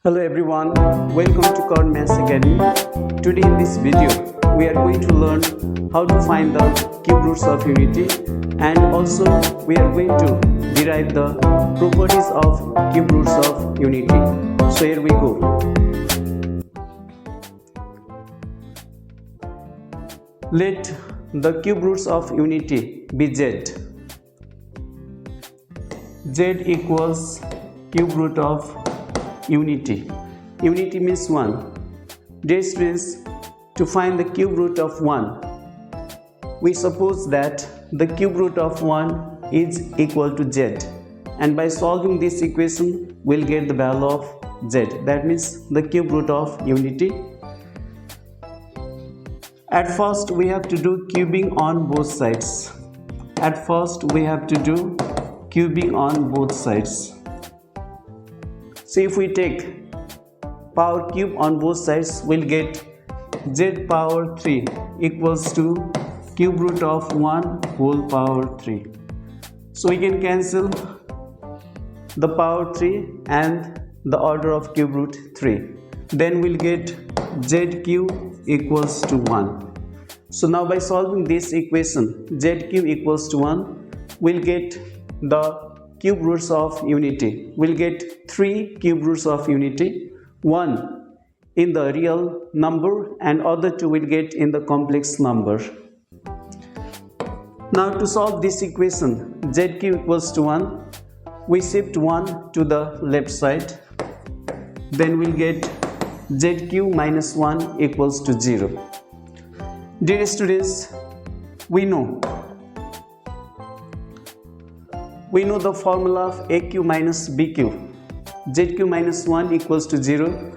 Hello everyone, welcome to Karna Maths Academy. Today in this video, we are going to learn how to find the cube roots of unity, and also we are going to derive the properties of cube roots of unity. So here we go. Let the cube roots of unity be z. Z equals cube root of unity. Unity means 1. Dear students, to find the cube root of 1, we suppose that the cube root of 1 is equal to z, and by solving this equation we'll get the value of z. That means the cube root of unity. At first we have to do cubing on both sides. So if we take power cube on both sides, we'll get z power 3 equals to cube root of 1 whole power 3. So we can cancel the power 3 and the order of cube root 3. Then we'll get z cube equals to 1. So now by solving this equation, z cube equals to 1, we'll get the cube roots of unity. We'll get 3 cube roots of unity, 1 in the real number and other 2 will get in the complex number. Now to solve this equation, z cube equals to 1, we shift 1 to the left side, then we'll get z cube minus 1 equals to 0. Dear students, we know the formula of aq minus bq. zq minus 1 equals to 0.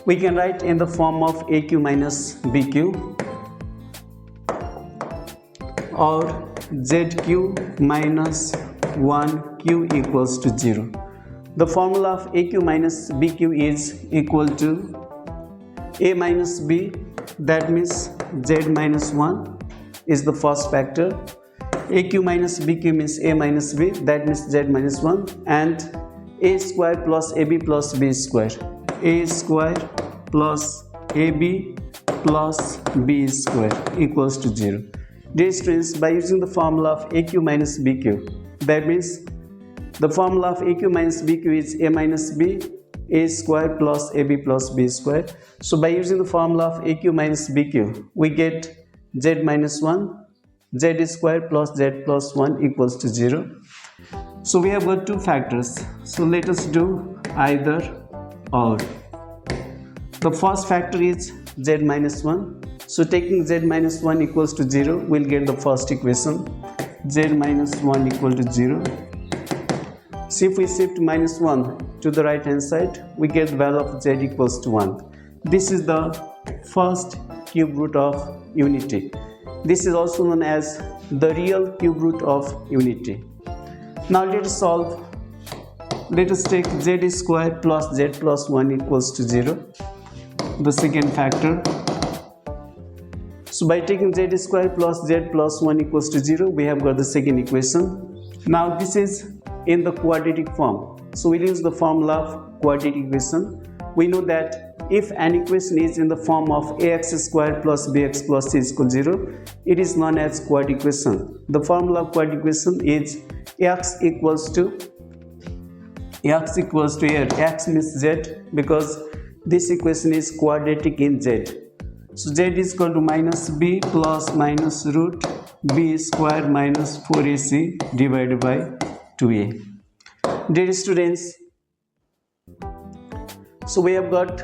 We can write in the form of aq minus bq or zq minus 1q equals to 0. The formula of aq minus bq is equal to a minus b, that means z minus 1 is the first factor. aq minus bq means a minus b, that means z minus 1, and a square plus ab plus b square. A square plus ab plus b square equals to 0. Dear students, by using the formula of aq minus bq, that means the formula of aq minus bq is a minus b, a square plus ab plus b square. So by using the formula of aq minus bq, we get z minus 1, z square plus z plus 1 equals to 0. So we have got two factors. So let us do either or. The first factor is z minus 1. So taking z minus 1 equals to 0, we'll get the first equation, z minus 1 equal to 0. So if we shift minus 1 to the right hand side, we get the value of z equals to 1. This is the first cube root of unity. This is also known as the real cube root of unity. Now let us solve. Let us take z square plus z plus 1 equals to 0, the second factor. So by taking z square plus z plus 1 equals to 0, we have got the second equation. Now this is in the quadratic form. So we'll use the formula of quadratic equation. We know that if an equation is in the form of ax square plus bx plus c is equal to 0, it is known as quadratic equation. The formula of quadratic equation is x equals to here, x means z, because this equation is quadratic in z. So z is equal to minus b plus minus root b square minus 4ac divided by 2a. Dear students, so we have got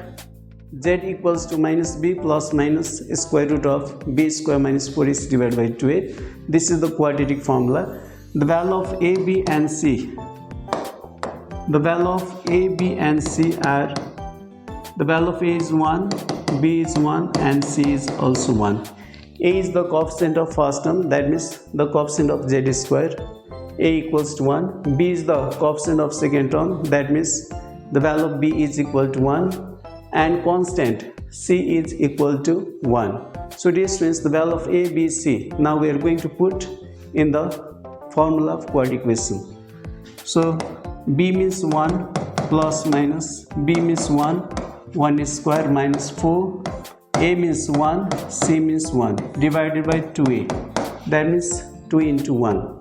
z equals to minus b plus minus square root of b square minus 4ac divided by 2a. This is the quadratic formula. The value of a, b and c. The value of a, b and c are, the value of a is 1, b is 1 and c is also 1. A is the coefficient of first term, that means the coefficient of z square. A equals to 1. B is the coefficient of second term, that means the value of b is equal to 1, and constant c is equal to 1. So dear students, the value of a, b, c, now we are going to put in the formula of quadratic equation. So b means 1, plus minus b means 1, 1 is square minus 4, a means 1, c means 1 divided by 2a, that means 2 into 1.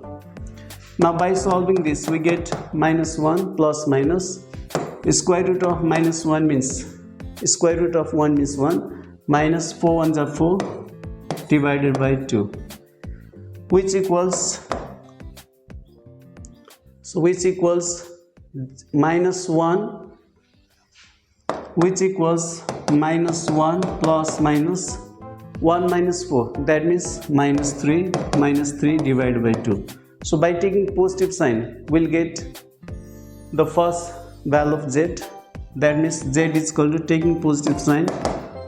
Now by solving this we get minus 1 plus minus square root of minus 1 means square root of 1 means 1, minus 4 ones are 4 divided by 2, which equals minus 1, which equals minus 1 plus minus 1 minus 4, that means minus 3 divided by 2. So by taking positive sign we'll get the first value of z, that means z is equal to, taking positive sign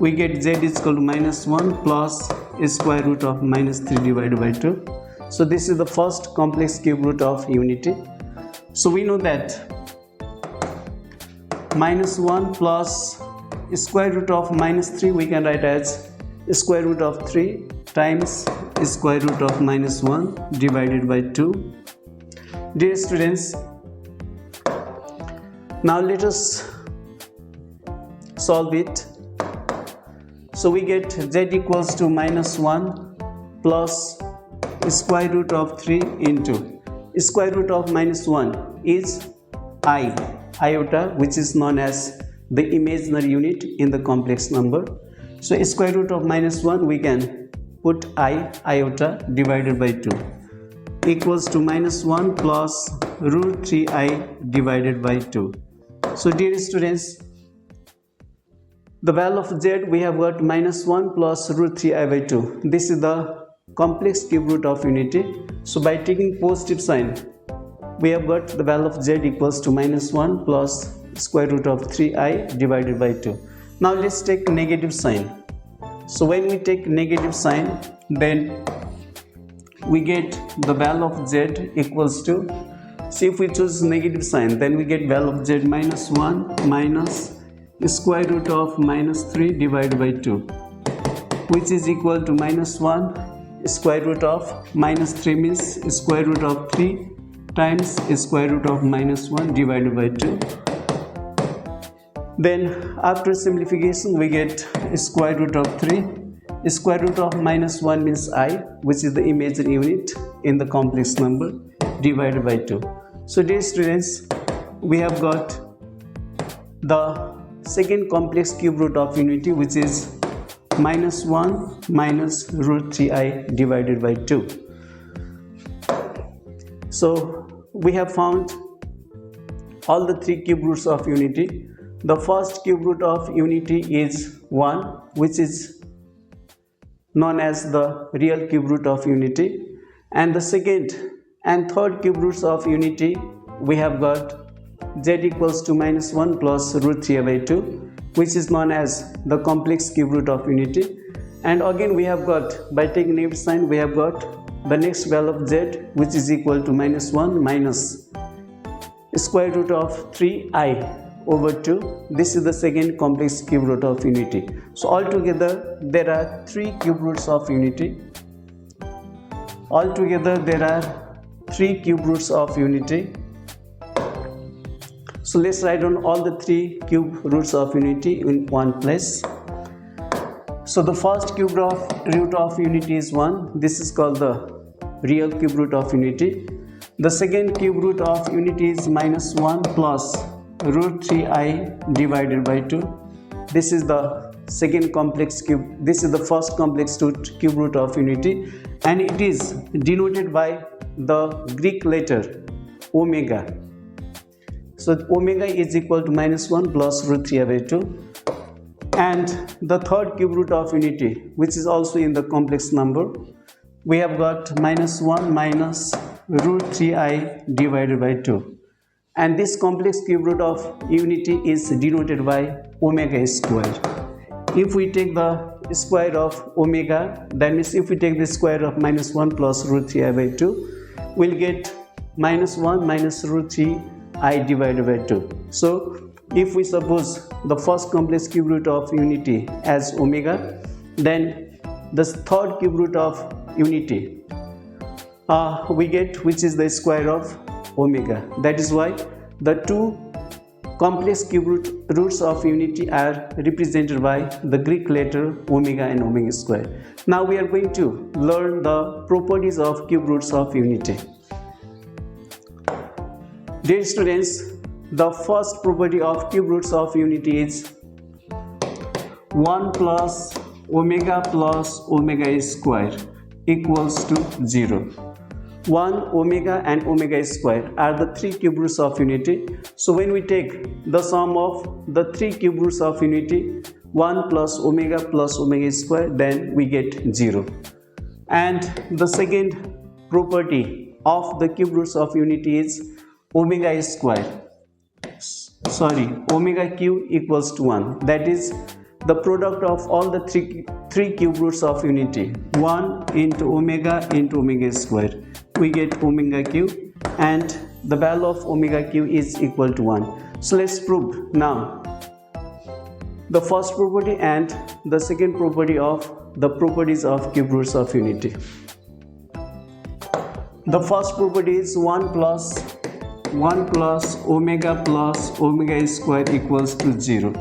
we get z is equal to minus 1 plus square root of minus 3 divided by 2. So this is the first complex cube root of unity. So we know that minus 1 plus square root of minus 3 we can write as square root of 3 times square root of minus 1 divided by 2. Dear students, now let us solve it. So we get z equals to minus 1 plus square root of 3 into square root of minus 1 is iota, which is known as the imaginary unit in the complex number. So square root of minus 1 we can put iota divided by 2 equals to minus 1 plus root 3i divided by 2. So dear students, the value of z we have got minus 1 plus root 3i by 2. This is the complex cube root of unity. So by taking positive sign we have got the value of z equals to minus 1 plus square root of 3i divided by 2. Now let's take negative sign. So when we take negative sign, then we get the value of z equals to, see if we choose negative sign, then we get value of z minus 1 minus square root of minus 3 divided by 2, which is equal to minus 1 square root of minus 3 means square root of 3 times square root of minus 1 divided by 2. Then after simplification we get square root of 3. Square root of minus 1 means I, which is the imaginary unit in the complex number, divided by 2. So dear students, we have got the second complex cube root of unity, which is minus 1 minus root 3i divided by 2. So we have found all the three cube roots of unity. The first cube root of unity is 1, which is known as the real cube root of unity, and the second and third cube roots of unity we have got z equals to minus 1 plus root 3 by 2, which is known as the complex cube root of unity. And again we have got, by taking negative sign, we have got the next value of z, which is equal to minus 1 minus square root of 3i over 2. This is the second complex cube root of unity. So altogether there are three cube roots of unity. Altogether there are three cube roots of unity. So let's write down all the three cube roots of unity in one place. So the first cube root of unity is 1. This is called the real cube root of unity. The second cube root of unity is minus 1 plus root 3i divided by 2. This is the second complex cube. This is the first complex cube root of unity, and it is denoted by the Greek letter omega. So omega is equal to minus 1 plus root 3i by 2. And the third cube root of unity, which is also in the complex number, we have got minus 1 minus root 3i divided by 2. And this complex cube root of unity is denoted by omega square. If we take the square of omega, that means if we take the square of minus 1 plus root 3i by 2, we'll get minus 1 minus root 3i divided by 2. So if we suppose the first complex cube root of unity as omega, then the third cube root of unity we get, which is the square of omega. That is why the two complex cube roots of unity are represented by the Greek letter omega and omega square. Now we are going to learn the properties of cube roots of unity. Dear students, the first property of cube roots of unity is 1 plus omega square equals to 0. 1, omega and omega square are the three cube roots of unity. So when we take the sum of the three cube roots of unity, 1 plus omega square, then we get 0. And the second property of the cube roots of unity is omega cube equals to 1. That is the product of all the three cube roots of unity, 1 into omega square. We get omega cube, and the value of omega cube is equal to 1. So let's prove now the first property and the second property of the properties of cube roots of unity. The first property is 1 plus omega square equals to 0.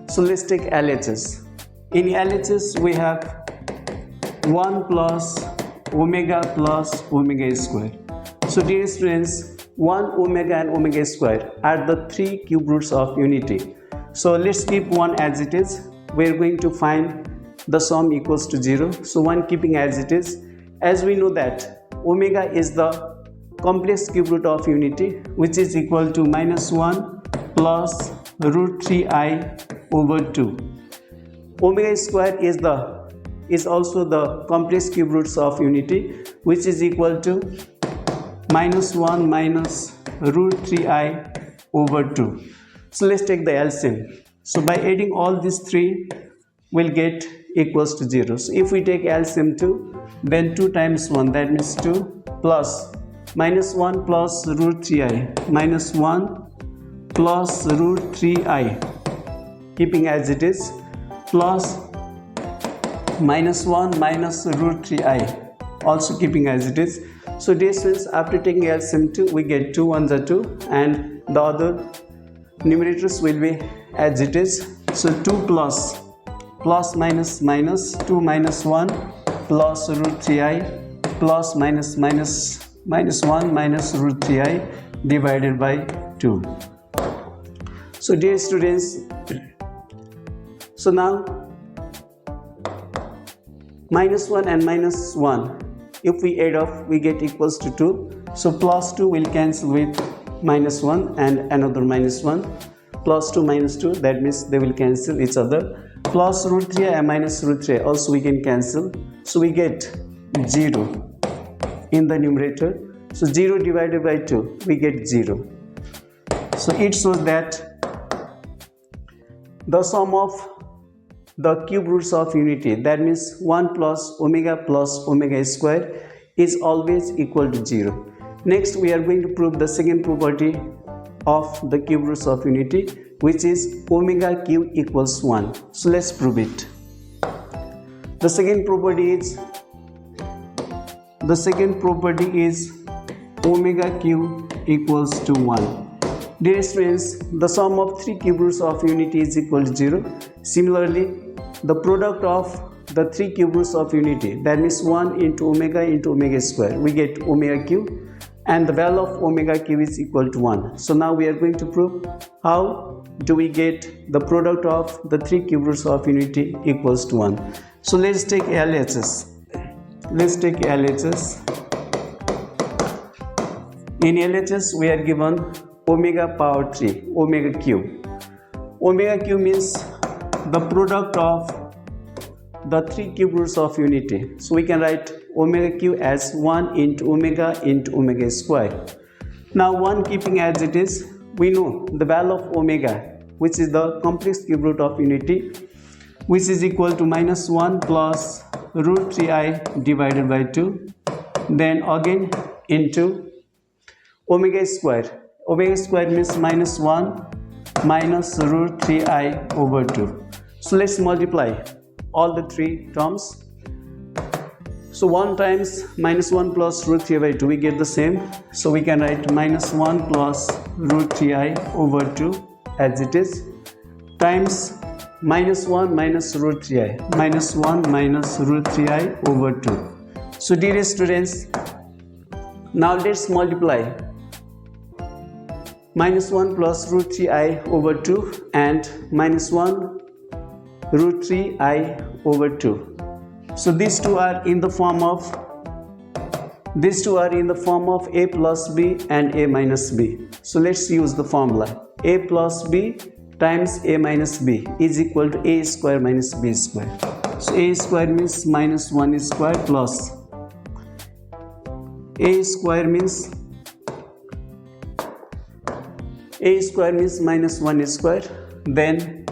So let's take LHS. In LHS we have 1 plus omega square. So dear students, 1 omega and omega square are the three cube roots of unity. So let's keep 1 as it is. We are going to find the sum equals to 0. So 1 keeping as it is. As we know that omega is the complex cube root of unity, which is equal to -1 plus root 3i over 2. Omega square is also the complex cube roots of unity, which is equal to -1 minus root 3i over 2. So let's take the LCM. So by adding all these three, we'll get equals to 0. So if we take LCM 2, then 2 times 1, that means 2, plus -1 plus root 3i, -1 plus root 3i, keeping as it is, plus -1 minus root 3i, also keeping as it is. So dear students, after taking LCM 2, we get 2 1s are 2, and the other numerators will be as it is. So 2 plus minus 2 minus 1 plus root 3i plus minus 1 minus root 3i divided by 2. So dear students, so now -1 and -1, if we add up, we get equals to 2. So plus 2 will cancel with -1 and another -1. Plus 2 minus 2, that means they will cancel each other. Plus root 3 and minus root 3 also we can cancel. So we get 0 in the numerator. So 0 divided by 2, we get 0. So it shows that the sum of the cube roots of unity, that means 1 plus omega square, is always equal to 0. Next we are going to prove the second property of the cube roots of unity, which is omega cube equals 1. So let's prove it. The second property is omega cube equals to 1. Dear students, the sum of three cube roots of unity is equal to 0. Similarly, the product of the three cube roots of unity, that means 1 into omega square, we get omega cube, and the value of omega cube is equal to 1. So now we are going to prove how do we get the product of the three cube roots of unity equals to 1. So let's take LHS. In LHS we are given omega power 3, omega cube. Omega cube means the product of the three cube roots of unity. So we can write omega cube as 1 into omega square. Now 1 keeping as it is, we know the value of omega, which is the complex cube root of unity, which is equal to -1 plus root 3i divided by 2, then again into omega square. Omega square means -1 minus root 3i over 2. So let's multiply all the three terms. So 1 times -1 plus root 3 by 2, we get the same. So we can write -1 plus root 3i over 2 as it is times minus 1 minus root 3i, minus 1 minus root 3i over 2. So dear students, now let's multiply minus 1 plus root 3i over 2 and minus 1 root 3i over 2. So these two are in the form of a plus b and a minus b. So let's use the formula. A plus b times a minus b is equal to a square minus b square. So a square means minus 1 square plus a square means minus 1 square, then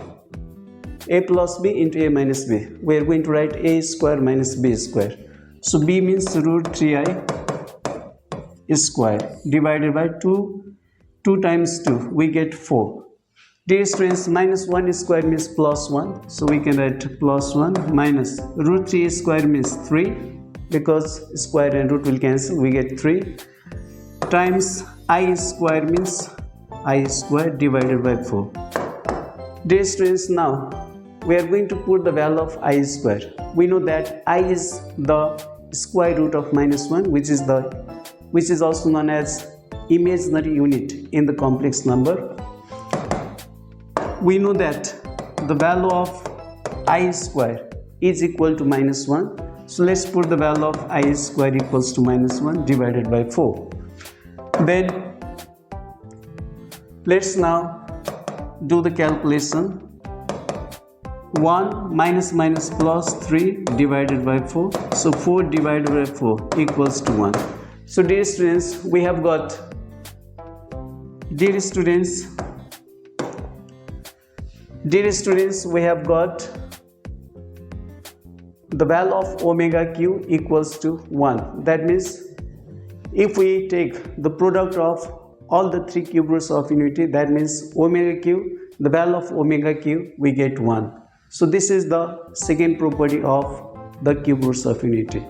a plus b into a minus b. We are going to write a square minus b square. So b means root 3i square divided by 2 times 2, we get 4. Dear students, minus 1 square means plus 1, so we can write plus 1 minus root 3 square means 3, because square and root will cancel, we get 3, times I square means I square divided by 4. Dear students, now we are going to put the value of I square. We know that I is the square root of minus 1, which is also known as imaginary unit in the complex number. We know that the value of I square is equal to minus 1. So let's put the value of I square equals to minus 1 divided by 4. Then let's now do the calculation. 1 minus plus 3 divided by 4. So 4 divided by 4 equals to 1. So dear students, we have got the value of omega q equals to 1. That means if we take the product of all the three cube roots of unity, that means omega q, the value of omega q, we get 1. So this is the second property of the cube roots of unity.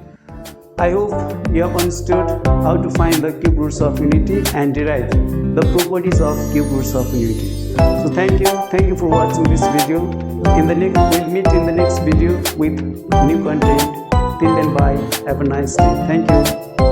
I hope you have understood how to find the cube roots of unity and derive the properties of cube roots of unity. So thank you for watching this video. We'll meet in the next video with new content. Till then, bye. Have a nice day. Thank you.